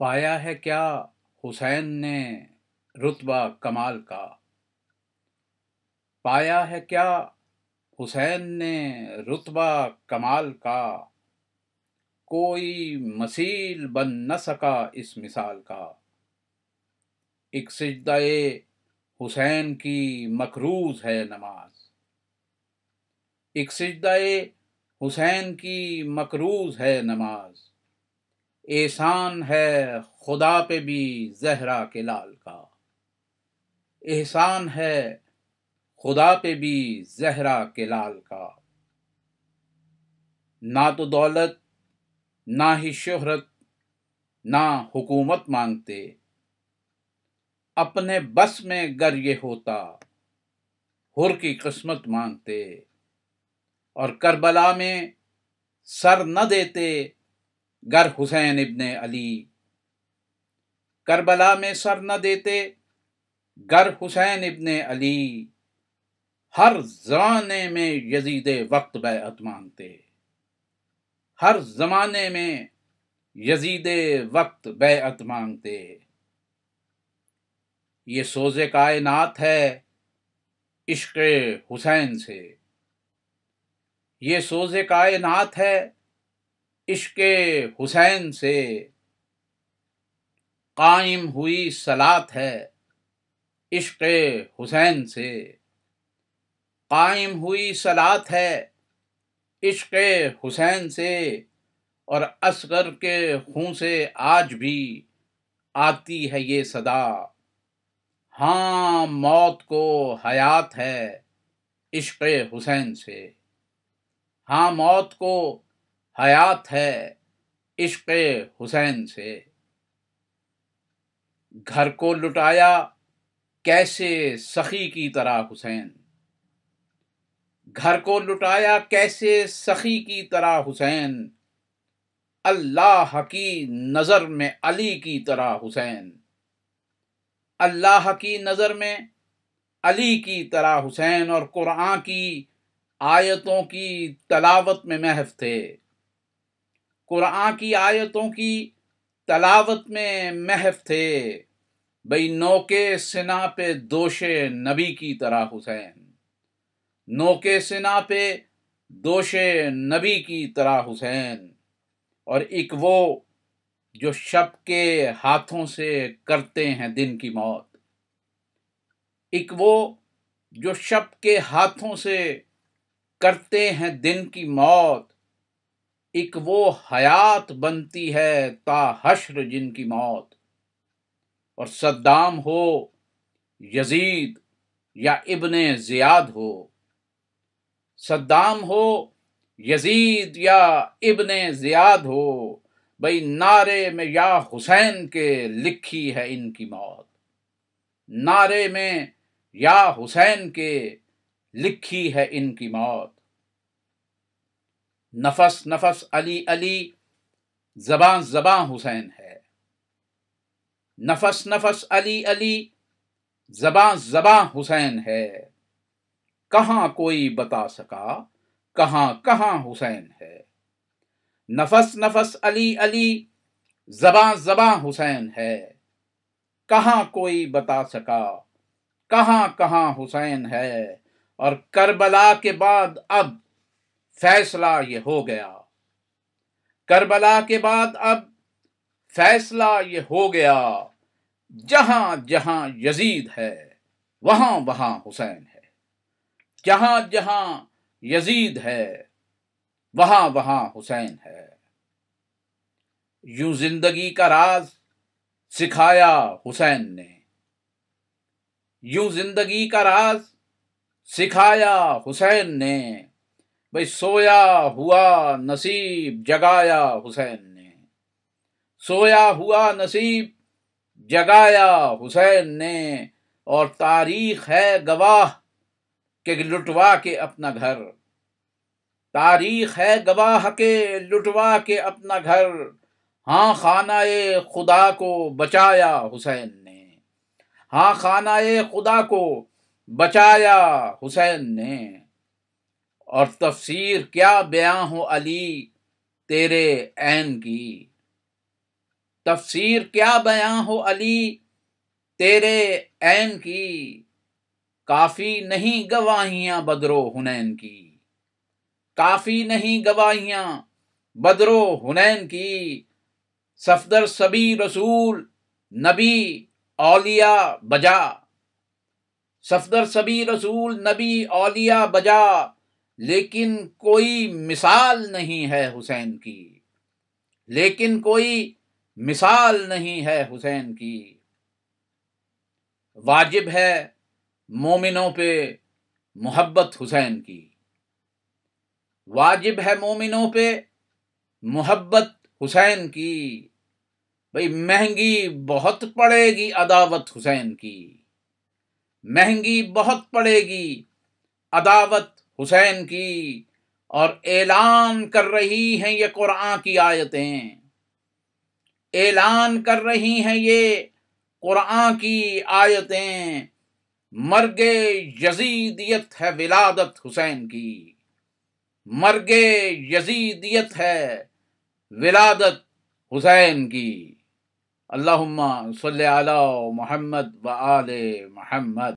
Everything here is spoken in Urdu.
پایا ہے کیا حسین نے رتبہ کمال کا؟ پایا ہے کیا حسین نے رتبہ کمال کا؟ کوئی مثیل بن نہ سکا اس مثال کا۔ ایک سجدہ حسین کی مقروض ہے نماز، ایک سجدہ حسین کی مقروض ہے نماز۔ احسان ہے خدا پہ بھی زہرا کے لال کا، احسان ہے خدا پہ بھی زہرا کے لال کا۔ نہ تو دولت نہ ہی شہرت نہ حکومت مانگتے، اپنے بس میں گر یہ ہوتا حر کی قسمت مانگتے۔ اور کربلا میں سر نہ دیتے گر حسین ابن علی، کربلا میں سر نہ دیتے گر حسین ابن علی۔ ہر زمانے میں یزید وقت بیعت مانگتے، ہر زمانے میں یزید وقت بیعت مانگتے۔ یہ سوز کائنات ہے عشق حسین سے، یہ سوز کائنات ہے عشق حسین سے۔ قائم ہوئی صلات ہے عشق حسین سے، قائم ہوئی صلات ہے عشق حسین سے۔ اور اصغر کے خون سے آج بھی آتی ہے یہ صدا، ہاں موت کو حیات ہے عشق حسین سے، ہاں موت کو حیات ہے عشق حسین سے۔ گھر کو لٹایا کیسے سخی کی طرح حسین، گھر کو لٹایا کیسے سخی کی طرح حسین۔ اللہ کی نظر میں علی کی طرح حسین، اللہ کی نظر میں علی کی طرح حسین۔ اور قرآن کی آیتوں کی تلاوت میں محو تھے، قرآن کی آیتوں کی تلاوت میں محو تھے۔ بھئی نوکے سنا پہ دوش نبی کی طرح حسین، نوکے سنا پہ دوش نبی کی طرح حسین۔ اور ایک وہ جو شب کے ہاتھوں سے کرتے ہیں دن کی موت، ایک وہ جو شب کے ہاتھوں سے کرتے ہیں دن کی موت۔ ایک وہ حیات بنتی ہے تا حشر جن کی موت۔ اور صدام ہو یزید یا ابن زیاد ہو، صدام ہو یزید یا ابن زیاد ہو، بھئی نعرے میں یا حسین کے لکھی ہے ان کی موت، نعرے میں یا حسین کے لکھی ہے ان کی موت۔ نفس نفس علی علی زباں زباں حسین ہے، نفس نفس علی علی زباں زباں حسین ہے۔ کہاں کوئی بتا سکا کہاں کہاں حسین ہے، نفس نفس علی علی زباں زباں حسین ہے۔ کہاں کوئی بتا سکا کہاں کہاں حسین ہے۔ اور کربلا کے بعد اب فیصلہ یہ ہو گیا، کربلا کے بعد اب فیصلہ یہ ہو گیا۔ جہاں جہاں یزید ہے وہاں وہاں حسین ہے، جہاں جہاں یزید ہے وہاں وہاں حسین ہے۔ یوں زندگی کا راز سکھایا حسین نے، یوں زندگی کا راز سکھایا حسین نے۔ بھئی سویا ہوا نصیب جگایا حسین نے، سویا ہوا نصیب جگایا حسین نے۔ اور تاریخ ہے گواہ کہ لٹوا کے اپنا گھر، تاریخ ہے گواہ کہ لٹوا کے اپنا گھر۔ ہاں خانہ خدا کو بچایا حسین نے، ہاں خانہ خدا کو بچایا حسین نے۔ اور تفسیر کیا بیاں ہو علی تیرے عین کی، تفسیر کیا بیاں ہو علی تیرے عین کی، کافی نہیں گواہیاں بدر و حنین کی، کافی نہیں گواہیاں بدر و حنین کی، صفدر سبی رسول نبی اولیاء بجا، صفدر سبی رسول نبی اولیاء بجا، لیکن کوئی مثال نہیں ہے حسین کی، لیکن کوئی مثال نہیں ہے حسین کی۔ واجب ہے مومنوں پہ محبت حسین کی، واجب ہے مومنوں پہ محبت حسین کی، بھئی مہنگی بہت پڑے گی عداوت حسین کی، مہنگی بہت پڑے گی عداوت حسین کی، اور اعلان کر رہی ہیں یہ قرآن کی آیتیں، اعلان کر رہی ہیں یہ قرآن کی آیتیں، مرگ یزیدیت ہے ولادت حسین کی، مرگ یزیدیت ہے ولادت حسین کی۔ اللہم صلی علی محمد و آل محمد۔